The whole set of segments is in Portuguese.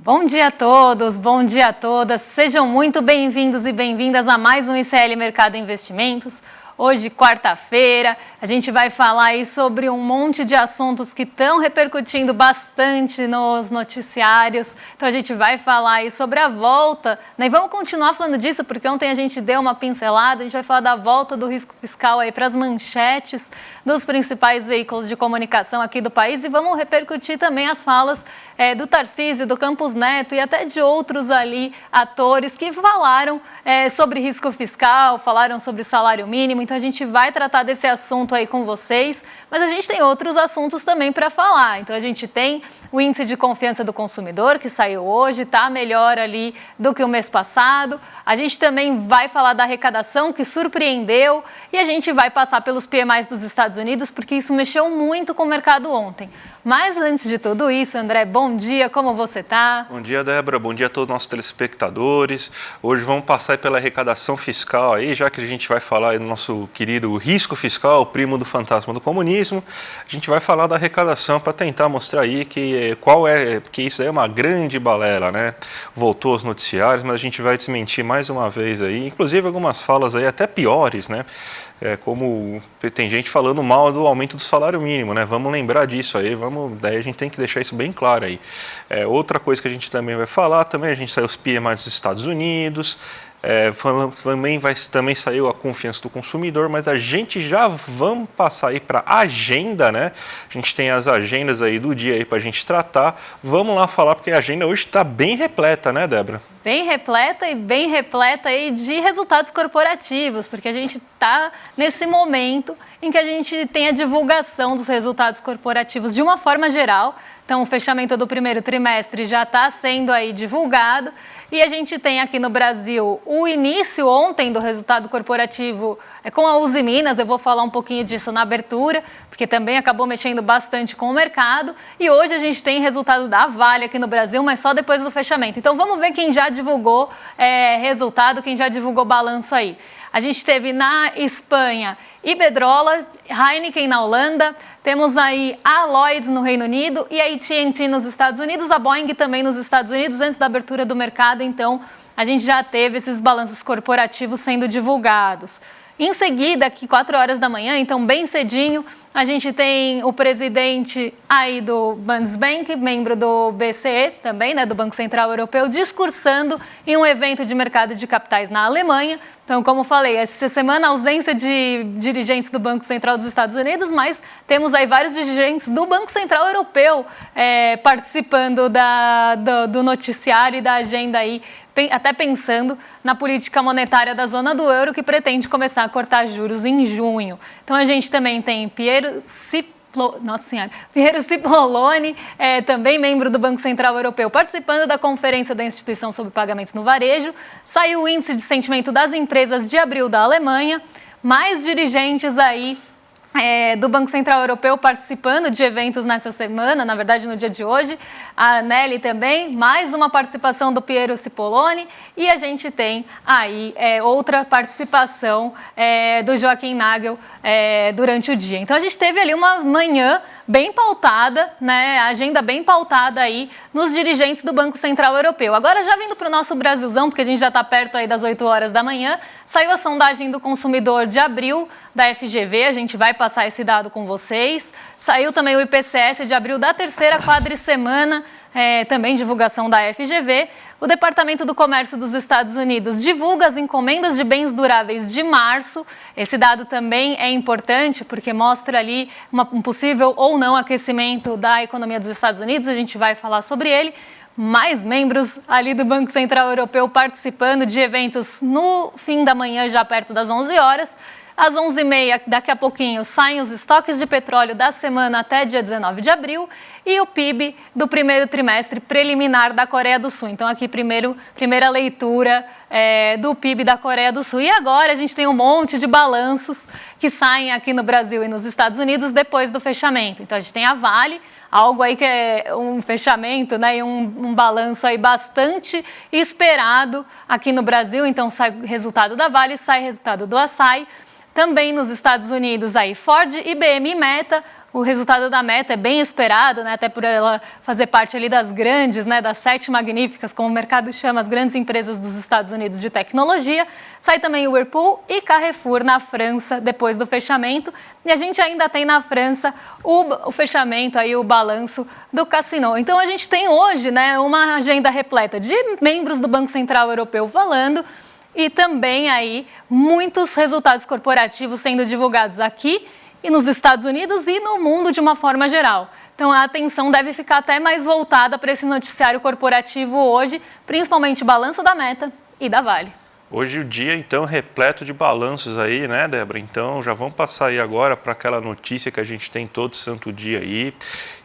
Bom dia a todos, bom dia a todas. Sejam muito bem-vindos e bem-vindas a mais um ICL Mercado Investimentos. Hoje, quarta-feira, a gente vai falar aí sobre um monte de assuntos que estão repercutindo bastante nos noticiários. Então, a gente vai falar aí sobre a volta, né? E vamos continuar falando disso, porque ontem a gente deu uma pincelada, a gente vai falar da volta do risco fiscal aí para as manchetes dos principais veículos de comunicação aqui do país e vamos repercutir também as falas do Tarcísio, do Campos Neto e até de outros ali atores que falaram sobre risco fiscal, falaram sobre salário mínimo. Então, a gente vai tratar desse assunto aí com vocês, mas a gente tem outros assuntos também para falar. Então, a gente tem o índice de confiança do consumidor, que saiu hoje, está melhor ali do que o mês passado. A gente também vai falar da arrecadação, que surpreendeu, e a gente vai passar pelos PMIs dos Estados Unidos, porque isso mexeu muito com o mercado ontem. Mas, antes de tudo isso, André, bom dia, como você está? Bom dia, Débora, bom dia a todos os nossos telespectadores. Hoje vamos passar pela arrecadação fiscal aí, já que a gente vai falar aí do nosso querido risco fiscal, primo do fantasma do comunismo. A gente vai falar da arrecadação para tentar mostrar aí porque isso aí é uma grande balela, né? Voltou aos noticiários, mas a gente vai desmentir mais uma vez aí, inclusive algumas falas aí até piores, né? Como tem gente falando mal do aumento do salário mínimo, né? Vamos lembrar disso aí, daí a gente tem que deixar isso bem claro aí. Outra coisa que a gente também vai falar, a gente saiu os PMIs dos Estados Unidos, também saiu a confiança do consumidor, mas a gente já vamos passar aí para a agenda, né? A gente tem as agendas aí do dia aí para a gente tratar. Vamos lá falar, porque a agenda hoje está bem repleta, né, Débora? Bem repleta aí de resultados corporativos, porque a gente está nesse momento em que a gente tem a divulgação dos resultados corporativos de uma forma geral. Então, o fechamento do primeiro trimestre já está sendo aí divulgado e a gente tem aqui no Brasil o início ontem do resultado corporativo com a Uzi Minas. Eu vou falar um pouquinho disso na abertura, porque também acabou mexendo bastante com o mercado. E hoje a gente tem resultado da Vale aqui no Brasil, mas só depois do fechamento. Então, vamos ver quem já divulgou resultado, quem já divulgou balanço aí. A gente teve na Espanha Iberdrola, Heineken na Holanda, temos aí a Lloyds no Reino Unido e a AT&T nos Estados Unidos, a Boeing também nos Estados Unidos, antes da abertura do mercado. Então, a gente já teve esses balanços corporativos sendo divulgados. Em seguida, aqui 4 horas da manhã, então bem cedinho, a gente tem o presidente aí do Bundesbank, membro do BCE também, né, do Banco Central Europeu, discursando em um evento de mercado de capitais na Alemanha. Então, como falei, essa semana ausência de dirigentes do Banco Central dos Estados Unidos, mas temos aí vários dirigentes do Banco Central Europeu participando do noticiário e da agenda aí, até pensando na política monetária da zona do euro, que pretende começar a cortar juros em junho. Então, a gente também tem Piero Cipollone, também membro do Banco Central Europeu, participando da conferência da instituição sobre pagamentos no varejo. Saiu o índice de sentimento das empresas de abril da Alemanha, mais dirigentes aí do Banco Central Europeu participando de eventos nessa semana, na verdade no dia de hoje, a Nelly também, mais uma participação do Piero Cipollone e a gente tem aí outra participação do Joachim Nagel durante o dia. Então a gente teve ali uma manhã bem pautada, né, a agenda bem pautada aí nos dirigentes do Banco Central Europeu. Agora, já vindo para o nosso Brasilzão, porque a gente já está perto aí das 8 horas da manhã, saiu a sondagem do consumidor de abril da FGV, a gente vai passar esse dado com vocês. Saiu também o IPCS de abril da terceira quadricemana, também divulgação da FGV. O Departamento do Comércio dos Estados Unidos divulga as encomendas de bens duráveis de março. Esse dado também é importante porque mostra ali um possível ou não aquecimento da economia dos Estados Unidos. A gente vai falar sobre ele. Mais membros ali do Banco Central Europeu participando de eventos no fim da manhã, já perto das 11 horas. Às 11h30, daqui a pouquinho, saem os estoques de petróleo da semana até dia 19 de abril e o PIB do primeiro trimestre preliminar da Coreia do Sul. Então, aqui, primeira leitura do PIB da Coreia do Sul. E agora a gente tem um monte de balanços que saem aqui no Brasil e nos Estados Unidos depois do fechamento. Então, a gente tem a Vale, algo aí que é um fechamento, né, e um balanço aí bastante esperado aqui no Brasil. Então, sai resultado da Vale, sai resultado do Açaí. Também nos Estados Unidos, aí Ford, IBM e Meta, O resultado da Meta é bem esperado, né, até por ela fazer parte ali das grandes, né, das 7 magníficas, como o mercado chama, as grandes empresas dos Estados Unidos de tecnologia. Sai também o Whirlpool e Carrefour na França, depois do fechamento. E a gente ainda tem na França o fechamento, aí, o balanço do Casino. Então, a gente tem hoje, né, uma agenda repleta de membros do Banco Central Europeu falando e também aí muitos resultados corporativos sendo divulgados aqui e nos Estados Unidos e no mundo de uma forma geral. Então, a atenção deve ficar até mais voltada para esse noticiário corporativo hoje, principalmente o balanço da Meta e da Vale. Hoje o dia, então, repleto de balanços aí, né, Débora? Então, já vamos passar aí agora para aquela notícia que a gente tem todo santo dia aí,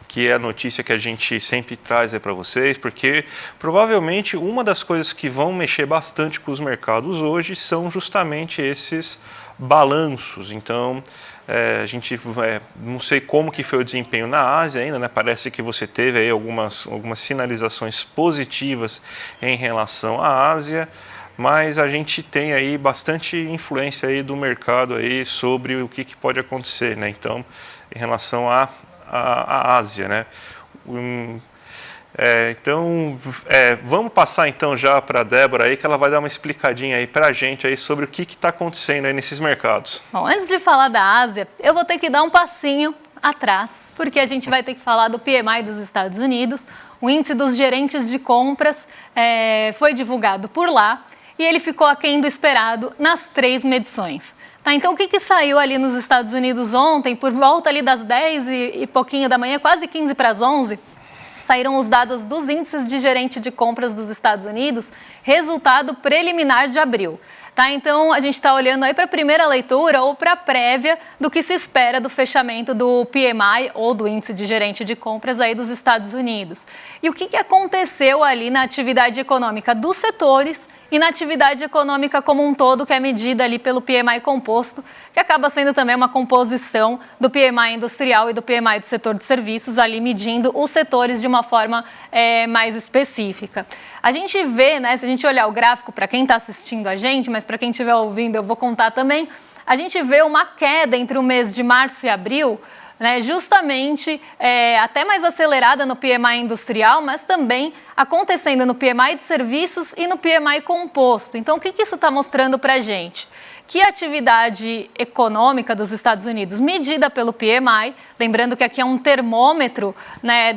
que é a notícia que a gente sempre traz aí para vocês, porque provavelmente uma das coisas que vão mexer bastante com os mercados hoje são justamente esses balanços. Então, a gente não sei como que foi o desempenho na Ásia ainda, né? Parece que você teve aí algumas sinalizações positivas em relação à Ásia, mas a gente tem aí bastante influência aí do mercado aí sobre o que pode acontecer, né? Então, em relação à Ásia, né? Vamos passar então já para a Débora aí, que ela vai dar uma explicadinha aí para a gente aí sobre o que está acontecendo aí nesses mercados. Bom, antes de falar da Ásia, eu vou ter que dar um passinho atrás, porque a gente vai ter que falar do PMI dos Estados Unidos. O índice dos gerentes de compras foi divulgado por lá e ele ficou aquém do esperado nas 3 medições. Tá, então, o que saiu ali nos Estados Unidos ontem, por volta ali das 10 e pouquinho da manhã, quase 15 para as 11, saíram os dados dos índices de gerente de compras dos Estados Unidos, resultado preliminar de abril. Tá, então, a gente está olhando aí para a primeira leitura ou para a prévia do que se espera do fechamento do PMI ou do índice de gerente de compras aí dos Estados Unidos. E o que aconteceu ali na atividade econômica dos setores e na atividade econômica como um todo, que é medida ali pelo PMI composto, que acaba sendo também uma composição do PMI industrial e do PMI do setor de serviços, ali medindo os setores de uma forma mais específica. A gente vê, né, se a gente olhar o gráfico para quem está assistindo a gente, mas para quem estiver ouvindo eu vou contar também, a gente vê uma queda entre o mês de março e abril, né, justamente até mais acelerada no PMI industrial, mas também acontecendo no PMI de serviços e no PMI composto. Então, o que isso está mostrando para a gente? Que a atividade econômica dos Estados Unidos, medida pelo PMI, lembrando que aqui é um termômetro, né,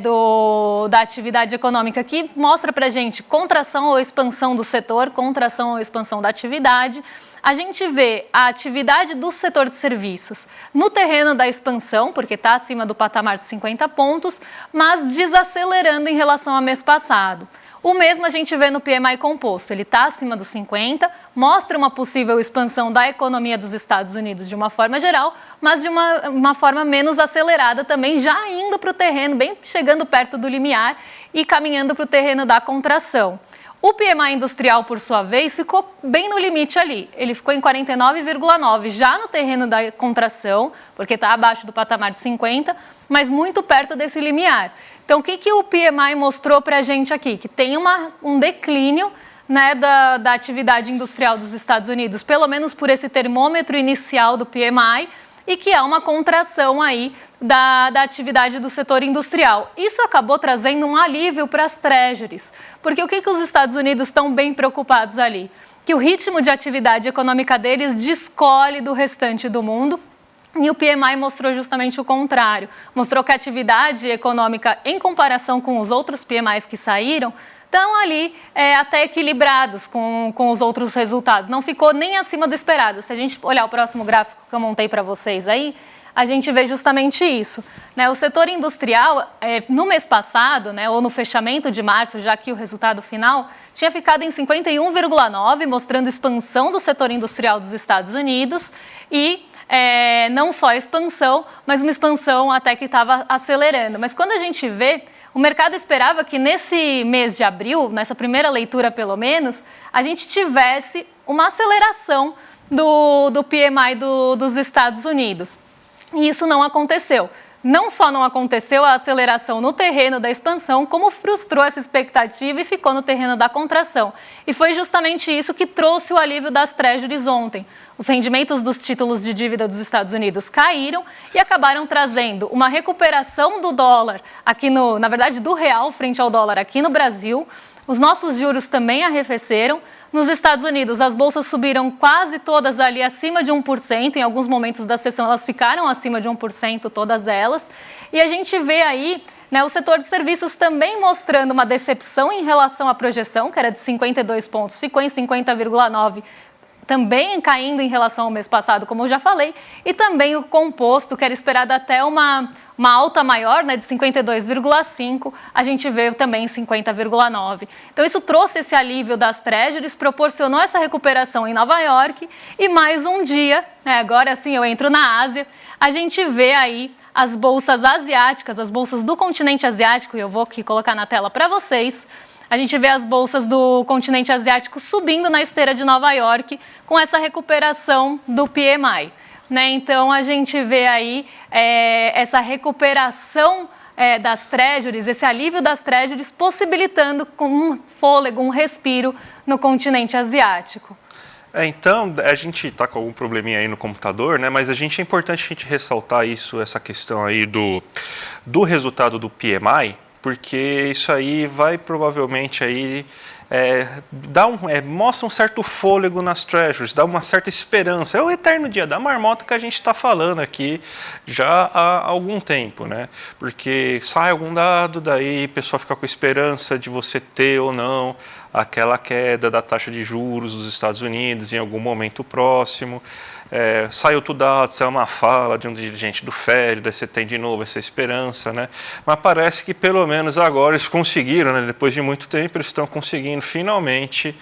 da atividade econômica, que mostra para a gente contração ou expansão do setor, contração ou expansão da atividade. A gente vê a atividade do setor de serviços no terreno da expansão, porque está acima do patamar de 50 pontos, mas desacelerando em relação ao mês passado. O mesmo a gente vê no PMI composto, ele está acima dos 50, mostra uma possível expansão da economia dos Estados Unidos de uma forma geral, mas de uma forma menos acelerada também, já indo para o terreno, bem chegando perto do limiar e caminhando para o terreno da contração. O PMI industrial, por sua vez, ficou bem no limite ali. Ele ficou em 49,9, já no terreno da contração, porque está abaixo do patamar de 50, mas muito perto desse limiar. Então, o que o PMI mostrou para a gente aqui? Que tem um declínio, né, da atividade industrial dos Estados Unidos, pelo menos por esse termômetro inicial do PMI, e que há uma contração aí da atividade do setor industrial. Isso acabou trazendo um alívio para as treasuries, porque o que os Estados Unidos estão bem preocupados ali? Que o ritmo de atividade econômica deles descolhe do restante do mundo, e o PMI mostrou justamente o contrário. Mostrou que a atividade econômica, em comparação com os outros PMIs que saíram, estão ali até equilibrados com os outros resultados. Não ficou nem acima do esperado. Se a gente olhar o próximo gráfico que eu montei para vocês aí, a gente vê justamente isso, né? O setor industrial, no mês passado, né, ou no fechamento de março, já que o resultado final, tinha ficado em 51,9, mostrando expansão do setor industrial dos Estados Unidos e não só a expansão, mas uma expansão até que estava acelerando. Mas quando a gente vê, o mercado esperava que nesse mês de abril, nessa primeira leitura pelo menos, a gente tivesse uma aceleração do PMI dos Estados Unidos. E isso não aconteceu. não só não aconteceu a aceleração no terreno da expansão, como frustrou essa expectativa e ficou no terreno da contração. E foi justamente isso que trouxe o alívio das Treasuries ontem. Os rendimentos dos títulos de dívida dos Estados Unidos caíram e acabaram trazendo uma recuperação do dólar, na verdade do real frente ao dólar aqui no Brasil. Os nossos juros também arrefeceram. Nos Estados Unidos, as bolsas subiram quase todas ali acima de 1%. Em alguns momentos da sessão, elas ficaram acima de 1%, todas elas. E a gente vê aí, o setor de serviços também mostrando uma decepção em relação à projeção, que era de 52 pontos, ficou em 50,9%. Também caindo em relação ao mês passado, como eu já falei, e também o composto, que era esperado até uma alta maior, de 52,5%, a gente veio também em 50,9%. Então, isso trouxe esse alívio das Treasuries, proporcionou essa recuperação em Nova York, e mais um dia, agora sim eu entro na Ásia, a gente vê aí as bolsas asiáticas, as bolsas do continente asiático, e eu vou aqui colocar na tela para vocês. A gente vê as bolsas do continente asiático subindo na esteira de Nova York com essa recuperação do PMI. Então, a gente vê aí essa recuperação das Treasuries, esse alívio das Treasuries, possibilitando com um fôlego, um respiro no continente asiático. Então, a gente está com algum probleminha aí no computador, mas é importante a gente ressaltar essa questão aí do resultado do PMI, porque isso aí vai provavelmente aí mostra um certo fôlego nas Treasuries, dá uma certa esperança. É o eterno dia da marmota que a gente está falando aqui já há algum tempo, Porque sai algum dado, daí o pessoal fica com esperança de você ter ou não aquela queda da taxa de juros dos Estados Unidos em algum momento próximo. Sai outro dado, sai uma fala de um dirigente do Fed, daí você tem de novo essa esperança, Mas parece que pelo menos agora eles conseguiram, depois de muito tempo, eles estão conseguindo finalmente,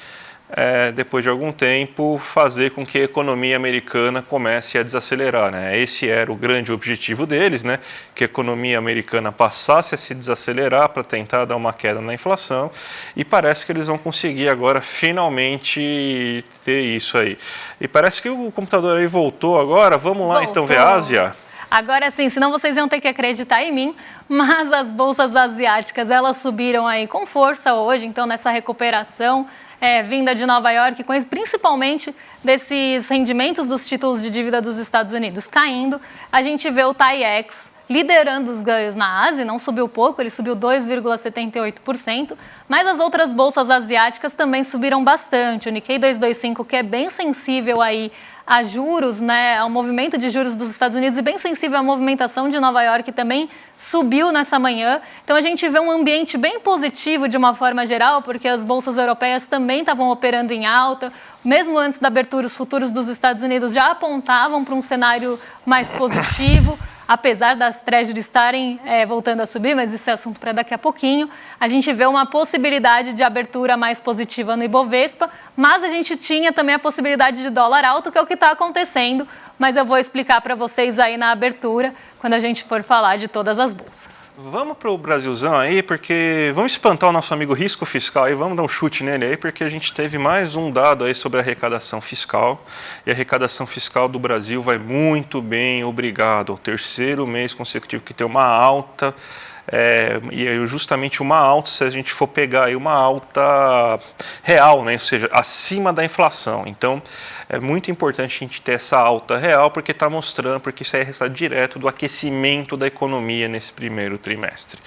depois de algum tempo, fazer com que a economia americana comece a desacelerar. Esse era o grande objetivo deles, que a economia americana passasse a se desacelerar para tentar dar uma queda na inflação, e parece que eles vão conseguir agora finalmente ter isso aí. E parece que o computador aí voltou agora, vamos lá então ver a Ásia? Agora sim, senão vocês iam ter que acreditar em mim, mas as bolsas asiáticas, elas subiram aí com força hoje, então nessa recuperação vinda de Nova York, principalmente desses rendimentos dos títulos de dívida dos Estados Unidos caindo. A gente vê o TAIEX liderando os ganhos na Ásia, não subiu pouco, ele subiu 2,78%, mas as outras bolsas asiáticas também subiram bastante. O Nikkei 225, que é bem sensível aí a juros, ao movimento de juros dos Estados Unidos e bem sensível à movimentação de Nova York, também subiu nessa manhã. Então, a gente vê um ambiente bem positivo de uma forma geral, porque as bolsas europeias também estavam operando em alta. Mesmo antes da abertura, os futuros dos Estados Unidos já apontavam para um cenário mais positivo, apesar das Treasuries estarem voltando a subir, mas isso é assunto para daqui a pouquinho. A gente vê uma possibilidade de abertura mais positiva no Ibovespa, mas a gente tinha também a possibilidade de dólar alto, que é o que está acontecendo, mas eu vou explicar para vocês aí na abertura, quando a gente for falar de todas as bolsas. Vamos para o Brasilzão aí, porque vamos espantar o nosso amigo risco fiscal aí, vamos dar um chute nele aí, porque a gente teve mais um dado aí sobre a arrecadação fiscal, e a arrecadação fiscal do Brasil vai muito bem, obrigado, ao terceiro mês consecutivo que tem uma alta, e é justamente uma alta, se a gente for pegar aí uma alta real, ou seja, acima da inflação. Então, é muito importante a gente ter essa alta real, porque está mostrando, porque isso aí é resultado direto do aquecimento da economia nesse primeiro trimestre.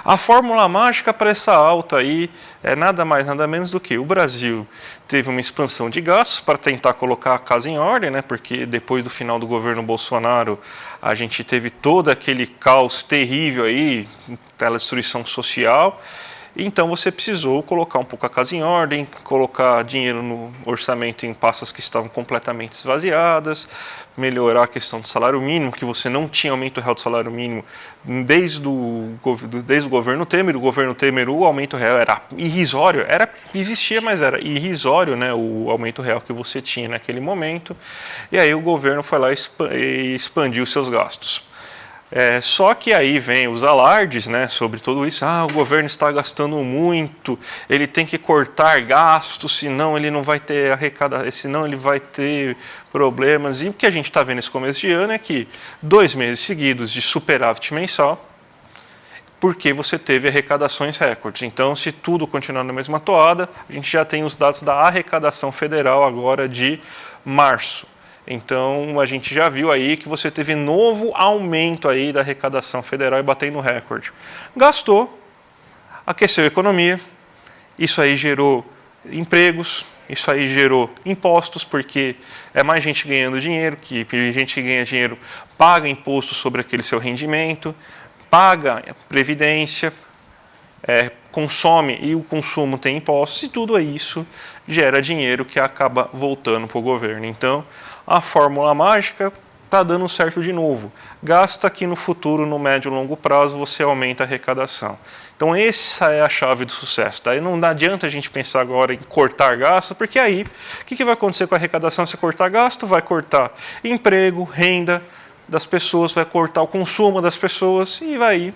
A fórmula mágica para essa alta aí é nada mais, nada menos do que o Brasil teve uma expansão de gastos para tentar colocar a casa em ordem, porque depois do final do governo Bolsonaro, a gente teve todo aquele caos terrível aí, pela destruição social. Então você precisou colocar um pouco a casa em ordem, colocar dinheiro no orçamento em pastas que estavam completamente esvaziadas, melhorar a questão do salário mínimo, que você não tinha aumento real do salário mínimo desde o governo Temer. O governo Temer, o aumento real era irrisório, existia, mas era irrisório, o aumento real que você tinha naquele momento. E aí o governo foi lá e expandiu seus gastos. Só que aí vem os alardes, né, sobre tudo isso. O governo está gastando muito, ele tem que cortar gastos, senão ele não vai ter arrecadação, senão ele vai ter problemas. E o que a gente está vendo nesse começo de ano é que 2 meses seguidos de superávit mensal, porque você teve arrecadações recordes. Então, se tudo continuar na mesma toada, a gente já tem os dados da arrecadação federal agora de março. Então, a gente já viu aí que você teve novo aumento aí da arrecadação federal e batendo recorde. Gastou, aqueceu a economia, isso aí gerou empregos, isso aí gerou impostos, porque é mais gente ganhando dinheiro, que gente que ganha dinheiro paga imposto sobre aquele seu rendimento, paga previdência, consome e o consumo tem impostos, e tudo isso gera dinheiro que acaba voltando para o governo. Então, a fórmula mágica está dando certo de novo. Gasta que no futuro, no médio e longo prazo, você aumenta a arrecadação. Então, essa é a chave do sucesso. Daí não adianta a gente pensar agora em cortar gasto, porque aí, o que vai acontecer com a arrecadação se cortar gasto? Vai cortar emprego, renda das pessoas, vai cortar o consumo das pessoas e vai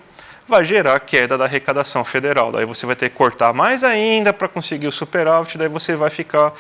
gerar queda da arrecadação federal. Daí você vai ter que cortar mais ainda para conseguir o superávit, daí você vai ficar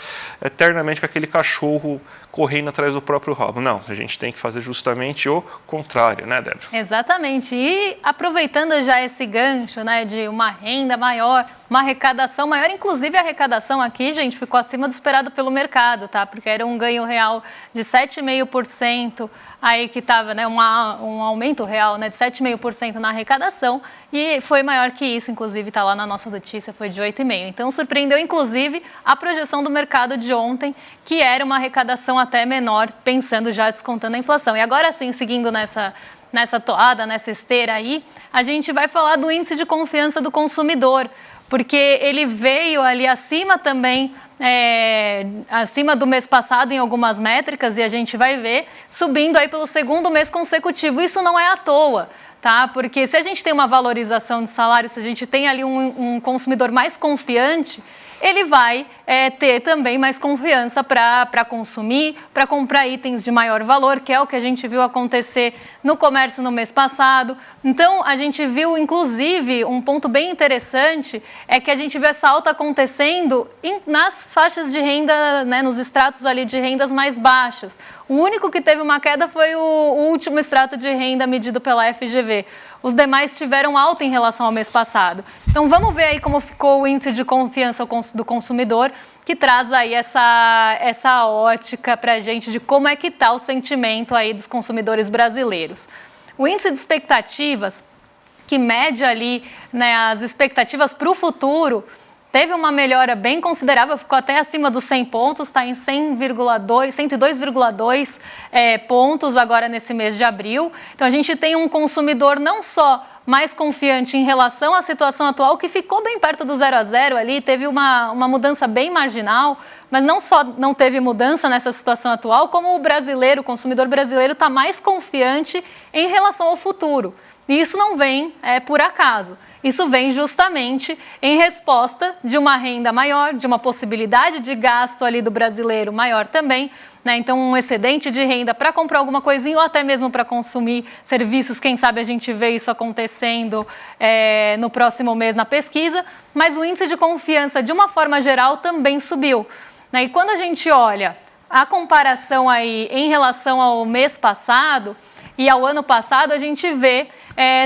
eternamente com aquele cachorro correndo atrás do próprio rabo. Não, a gente tem que fazer justamente o contrário, né, Débora? Exatamente. E aproveitando já esse gancho, né, de uma renda maior, uma arrecadação maior, inclusive a arrecadação aqui, gente, ficou acima do esperado pelo mercado, tá? Porque era um ganho real de 7,5%, aí que estava, né, um aumento real, né, de 7,5% na arrecadação, e foi maior que isso, inclusive está lá na nossa notícia, foi de 8,5%. Então surpreendeu, inclusive, a projeção do mercado de ontem, que era uma arrecadação até menor, pensando já descontando a inflação. E agora sim, seguindo nessa toada, nessa esteira aí, a gente vai falar do índice de confiança do consumidor, porque ele veio ali acima também, acima do mês passado em algumas métricas, e a gente vai ver subindo aí pelo segundo mês consecutivo. Isso não é à toa, tá? Porque se a gente tem uma valorização de salário, se a gente tem ali um consumidor mais confiante, ele vai ter também mais confiança para consumir, para comprar itens de maior valor, que é o que a gente viu acontecer no comércio no mês passado. Então, a gente viu, inclusive, um ponto bem interessante, é que a gente viu essa alta acontecendo nas faixas de renda, né, nos estratos ali de rendas mais baixos. O único que teve uma queda foi o último extrato de renda medido pela FGV. Os demais tiveram alta em relação ao mês passado. Então, vamos ver aí como ficou o índice de confiança do consumidor, que traz aí essa ótica para a gente de como é que está o sentimento aí dos consumidores brasileiros. O índice de expectativas, que mede ali, né, as expectativas para o futuro, teve uma melhora bem considerável, ficou até acima dos 100 pontos, está em 102,2 pontos agora nesse mês de abril. Então, a gente tem um consumidor não só mais confiante em relação à situação atual, que ficou bem perto do 0 a 0 ali, teve uma mudança bem marginal, mas não só não teve mudança nessa situação atual, como o consumidor brasileiro está mais confiante em relação ao futuro. E isso não vem por acaso. Isso vem justamente em resposta de uma renda maior, de uma possibilidade de gasto ali do brasileiro maior também, né? Então, um excedente de renda para comprar alguma coisinha ou até mesmo para consumir serviços. Quem sabe a gente vê isso acontecendo no próximo mês na pesquisa, mas o índice de confiança, de uma forma geral, também subiu, né? E quando a gente olha a comparação aí em relação ao mês passado e ao ano passado, a gente vê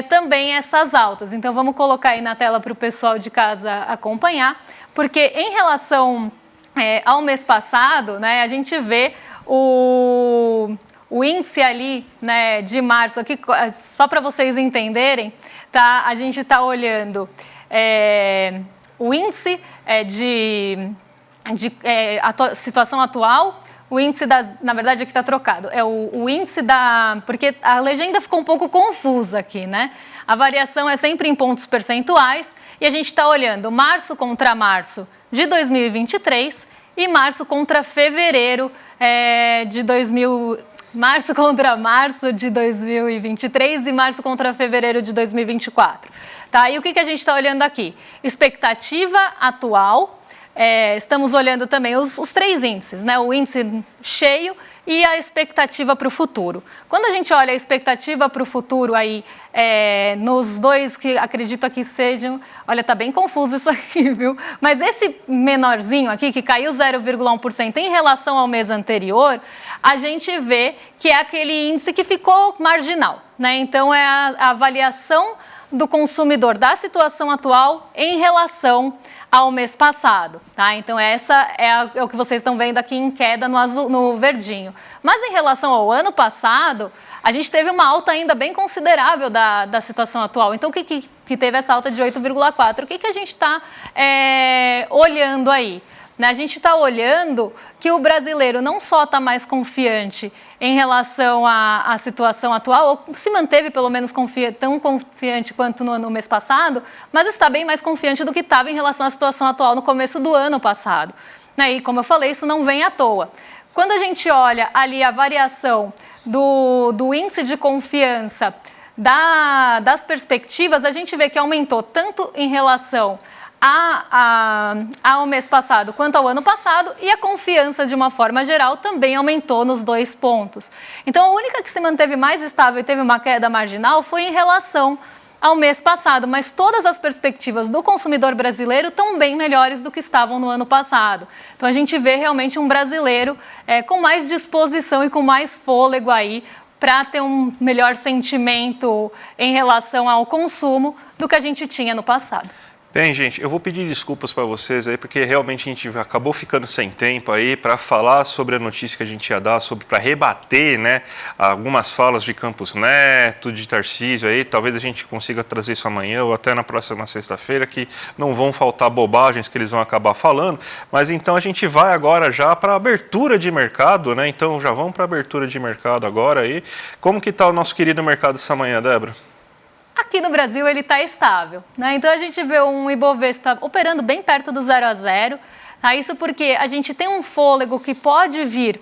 também essas altas. Então, vamos colocar aí na tela para o pessoal de casa acompanhar, porque em relação ao mês passado, né, a gente vê o índice ali, né, de março, aqui, só para vocês entenderem, tá? A gente está olhando o índice situação atual. O índice na verdade, aqui está trocado, é o índice porque a legenda ficou um pouco confusa aqui, né? A variação é sempre em pontos percentuais e a gente está olhando março contra março de 2023 e março contra fevereiro março contra março de 2023 e março contra fevereiro de 2024. Tá? E o que a gente está olhando aqui? Expectativa atual. Estamos olhando também os três índices, né? O índice cheio, e a expectativa para o futuro. Quando a gente olha a expectativa para o futuro aí, nos dois que acredito aqui sejam, olha, tá bem confuso isso aqui, viu? Mas esse menorzinho aqui, que caiu 0,1% em relação ao mês anterior, a gente vê que é aquele índice que ficou marginal, né? Então, é a avaliação do consumidor da situação atual em relação ao mês passado, tá? Então, essa é o que vocês estão vendo aqui em queda no azul, no verdinho. Mas em relação ao ano passado, a gente teve uma alta ainda bem considerável da situação atual. Então, o que teve essa alta de 8,4%? O que a gente está olhando aí? A gente está olhando que o brasileiro não só está mais confiante em relação à situação atual, ou se manteve pelo menos tão confiante quanto no mês passado, mas está bem mais confiante do que estava em relação à situação atual no começo do ano passado. E como eu falei, isso não vem à toa. Quando a gente olha ali a variação do índice de confiança das perspectivas, a gente vê que aumentou tanto em relação ao mês passado quanto ao ano passado, e a confiança de uma forma geral também aumentou nos 2 pontos. Então, a única que se manteve mais estável e teve uma queda marginal foi em relação ao mês passado, mas todas as perspectivas do consumidor brasileiro estão bem melhores do que estavam no ano passado. Então, a gente vê realmente um brasileiro com mais disposição e com mais fôlego aí para ter um melhor sentimento em relação ao consumo do que a gente tinha no passado. Bem, gente, eu vou pedir desculpas para vocês aí, porque realmente a gente acabou ficando sem tempo aí para falar sobre a notícia que a gente ia dar, para rebater, né, algumas falas de Campos Neto, de Tarcísio aí. Talvez a gente consiga trazer isso amanhã ou até na próxima sexta-feira, que não vão faltar bobagens que eles vão acabar falando. Mas então a gente vai agora já para a abertura de mercado, né? Então já vamos para a abertura de mercado agora aí. Como que está o nosso querido mercado essa manhã, Débora? Aqui no Brasil ele está estável, né? Então a gente vê um Ibovespa operando bem perto do 0 a 0. Isso porque a gente tem um fôlego que pode vir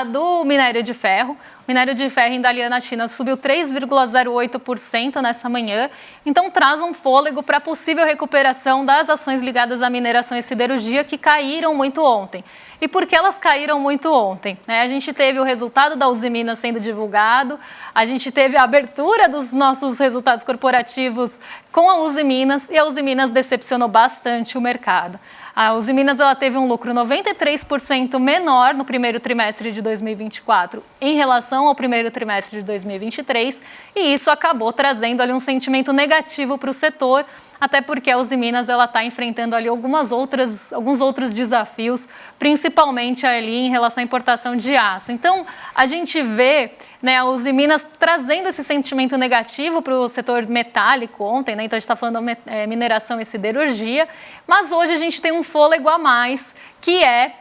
do minério de ferro. O minério de ferro em Dalian, na China, subiu 3,08% nessa manhã. Então traz um fôlego para a possível recuperação das ações ligadas à mineração e siderurgia, que caíram muito ontem. E por que elas caíram muito ontem? A gente teve o resultado da Usiminas sendo divulgado, a gente teve a abertura dos nossos resultados corporativos com a Usiminas, e a Usiminas decepcionou bastante o mercado. A Usiminas teve um lucro 93% menor no primeiro trimestre de 2024 em relação ao primeiro trimestre de 2023, e isso acabou trazendo ali um sentimento negativo para o setor, até porque a Usiminas está enfrentando ali alguns outros desafios, principalmente ali em relação à importação de aço. Então, a gente vê, a Usiminas trazendo esse sentimento negativo para o setor metálico ontem, então a gente está falando mineração e siderurgia, mas hoje a gente tem um fôlego a mais, que é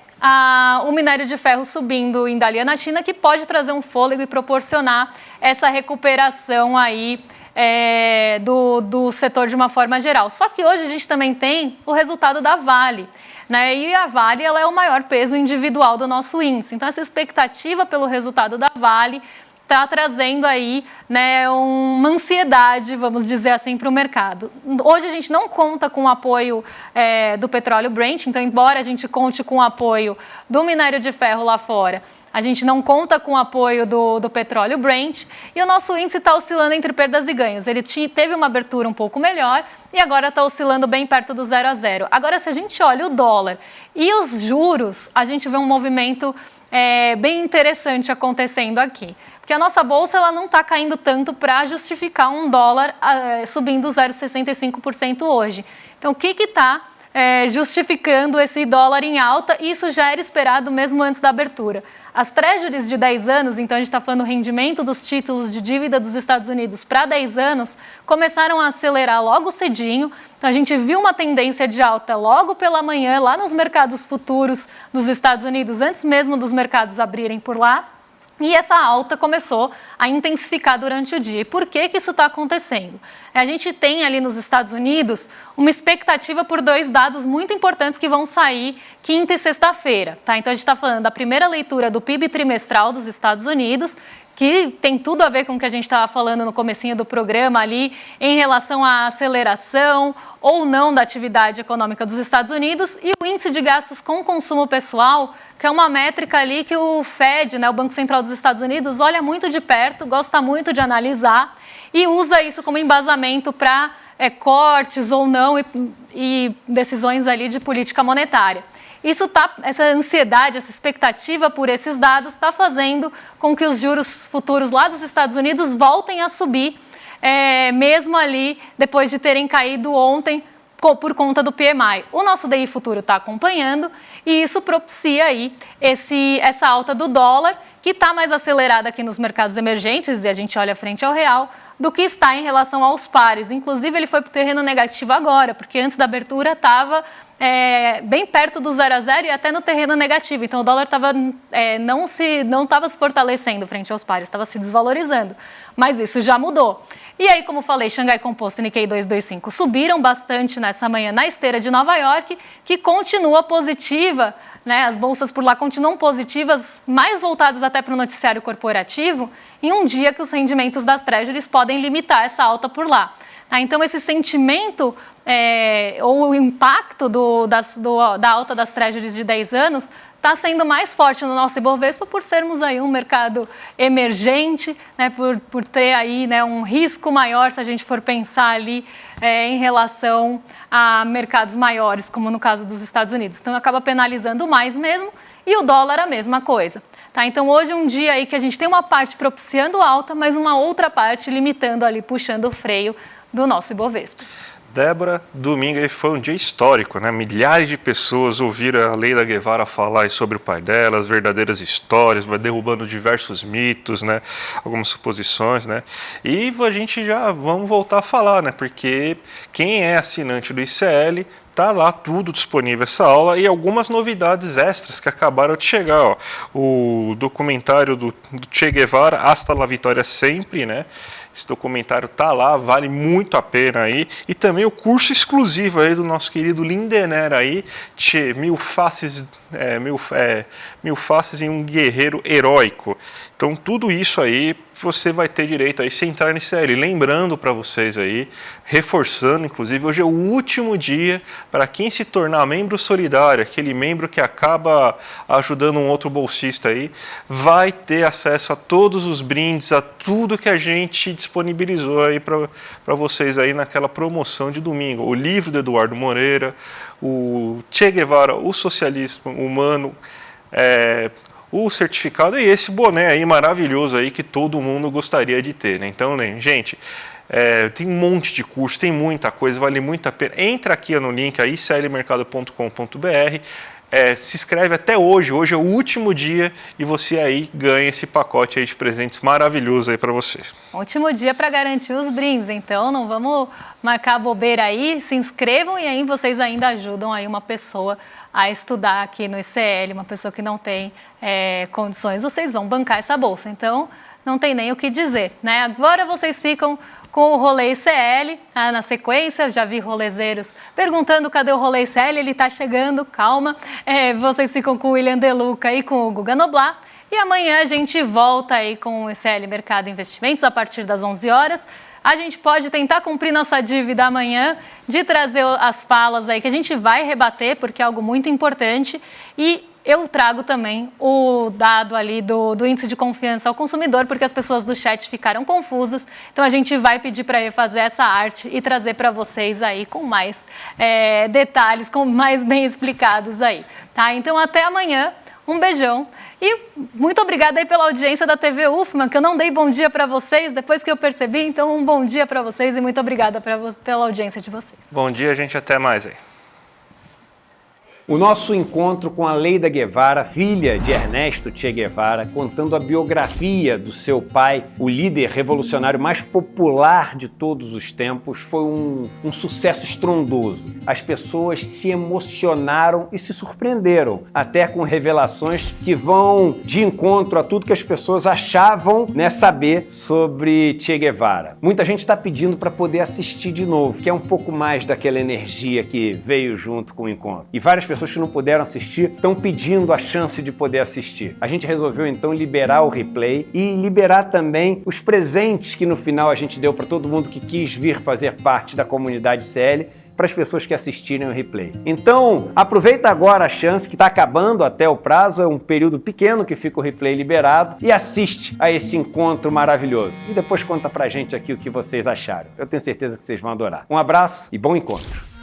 o minério de ferro subindo em Dalian, na China, que pode trazer um fôlego e proporcionar essa recuperação aí do setor de uma forma geral. Só que hoje a gente também tem o resultado da Vale, e a Vale ela é o maior peso individual do nosso índice. Então, essa expectativa pelo resultado da Vale está trazendo aí uma ansiedade, vamos dizer assim, para o mercado. Hoje a gente não conta com o apoio do petróleo Brent, então, embora a gente conte com o apoio do minério de ferro lá fora, a gente não conta com o apoio do petróleo Brent, e o nosso índice está oscilando entre perdas e ganhos. Ele teve uma abertura um pouco melhor e agora está oscilando bem perto do 0 a 0. Agora, se a gente olha o dólar e os juros, a gente vê um movimento bem interessante acontecendo aqui. Porque a nossa bolsa ela não está caindo tanto para justificar um dólar subindo 0,65% hoje. Então, o que está justificando esse dólar em alta? Isso já era esperado mesmo antes da abertura. As treasuries de 10 anos, então a gente está falando do rendimento dos títulos de dívida dos Estados Unidos para 10 anos, começaram a acelerar logo cedinho. Então a gente viu uma tendência de alta logo pela manhã, lá nos mercados futuros dos Estados Unidos, antes mesmo dos mercados abrirem por lá. E essa alta começou a intensificar durante o dia. E por que isso está acontecendo? A gente tem ali nos Estados Unidos uma expectativa por 2 dados muito importantes que vão sair quinta e sexta-feira. Então, a gente está falando da primeira leitura do PIB trimestral dos Estados Unidos, que tem tudo a ver com o que a gente estava falando no comecinho do programa ali, em relação à aceleração ou não da atividade econômica dos Estados Unidos, e o índice de gastos com consumo pessoal, que é uma métrica ali que o Fed, né, o Banco Central dos Estados Unidos, olha muito de perto, gosta muito de analisar e usa isso como embasamento para cortes ou não e decisões ali de política monetária. Essa ansiedade, essa expectativa por esses dados está fazendo com que os juros futuros lá dos Estados Unidos voltem a subir, mesmo ali depois de terem caído ontem por conta do PMI. O nosso DI futuro está acompanhando e isso propicia aí essa alta do dólar, que está mais acelerada aqui nos mercados emergentes, e a gente olha frente ao real, do que está em relação aos pares. Inclusive, ele foi para o terreno negativo agora, porque antes da abertura estava bem perto do 0 a 0 e até no terreno negativo. Então, o dólar não estava se fortalecendo frente aos pares, estava se desvalorizando. Mas isso já mudou. E aí, como falei, Xangai Composto e Nikkei 225 subiram bastante nessa manhã na esteira de Nova York, que continua positiva, né? As bolsas por lá continuam positivas, mais voltadas até para o noticiário corporativo, em um dia que os rendimentos das treasuries podem limitar essa alta por lá. Então, esse sentimento ou o impacto da alta das treasuries de 10 anos está sendo mais forte no nosso Ibovespa por sermos aí um mercado emergente, né, por ter aí, né, um risco maior se a gente for pensar ali em relação a mercados maiores, como no caso dos Estados Unidos. Então, acaba penalizando mais mesmo, e o dólar a mesma coisa. Então, hoje é um dia aí que a gente tem uma parte propiciando alta, mas uma outra parte limitando ali, puxando o freio do nosso Ibovespa. Débora, domingo aí foi um dia histórico, né? Milhares de pessoas ouviram a Leila Guevara falar sobre o pai dela, as verdadeiras histórias, vai derrubando diversos mitos, né? Algumas suposições, né? E a gente já vamos voltar a falar, né? Porque quem é assinante do ICL, tá lá tudo disponível essa aula e algumas novidades extras que acabaram de chegar, ó. O documentário do Che Guevara, Hasta la Vitória Sempre, né? Esse documentário tá lá, vale muito a pena aí. E também o curso exclusivo aí do nosso querido Lindener aí, Che, mil faces em um guerreiro heróico. Então tudo isso aí você vai ter direito aí se entrar nesse ICL. Lembrando para vocês aí, reforçando, inclusive, hoje é o último dia para quem se tornar membro solidário, aquele membro que acaba ajudando um outro bolsista aí, vai ter acesso a todos os brindes, a tudo que a gente disponibilizou aí para vocês aí naquela promoção de domingo. O livro do Eduardo Moreira, o Che Guevara, o Socialismo Humano, o certificado e esse boné aí maravilhoso aí que todo mundo gostaria de ter, né? Então, gente, tem um monte de curso, tem muita coisa, vale muito a pena. Entra aqui no link aí, iclmercado.com.br, se inscreve até hoje é o último dia e você aí ganha esse pacote aí de presentes maravilhoso aí para vocês. Último dia para garantir os brindes, então não vamos marcar bobeira aí, se inscrevam e aí vocês ainda ajudam aí uma pessoa a estudar aqui no ICL, uma pessoa que não tem condições, vocês vão bancar essa bolsa, então não tem nem o que dizer, né? Agora vocês ficam com o Rolê ICL, na sequência, já vi rolezeiros perguntando cadê o Rolê ICL, ele está chegando, calma, vocês ficam com o William Deluca e com o Guga Noblar, e amanhã a gente volta aí com o ICL Mercado Investimentos a partir das 11 horas, a gente pode tentar cumprir nossa dívida amanhã de trazer as falas aí que a gente vai rebater, porque é algo muito importante, e eu trago também o dado ali do índice de confiança ao consumidor, porque as pessoas do chat ficaram confusas, então a gente vai pedir para refazer essa arte e trazer para vocês aí com mais detalhes, com mais bem explicados aí, tá? Então até amanhã. Um beijão e muito obrigada aí pela audiência da TV UFMA, que eu não dei bom dia para vocês depois que eu percebi, então um bom dia para vocês e muito obrigada pela audiência de vocês. Bom dia, gente, até mais aí. O nosso encontro com a Leila Guevara, filha de Ernesto Che Guevara, contando a biografia do seu pai, o líder revolucionário mais popular de todos os tempos, foi um sucesso estrondoso. As pessoas se emocionaram e se surpreenderam, até com revelações que vão de encontro a tudo que as pessoas achavam, saber sobre Che Guevara. Muita gente está pedindo para poder assistir de novo, que é um pouco mais daquela energia que veio junto com o encontro. E várias pessoas que não puderam assistir estão pedindo a chance de poder assistir. A gente resolveu então liberar o replay e liberar também os presentes que no final a gente deu para todo mundo que quis vir fazer parte da comunidade ICL para as pessoas que assistirem o replay. Então, aproveita agora a chance que está acabando até o prazo, é um período pequeno que fica o replay liberado, e assiste a esse encontro maravilhoso. E depois conta pra gente aqui o que vocês acharam. Eu tenho certeza que vocês vão adorar. Um abraço e bom encontro!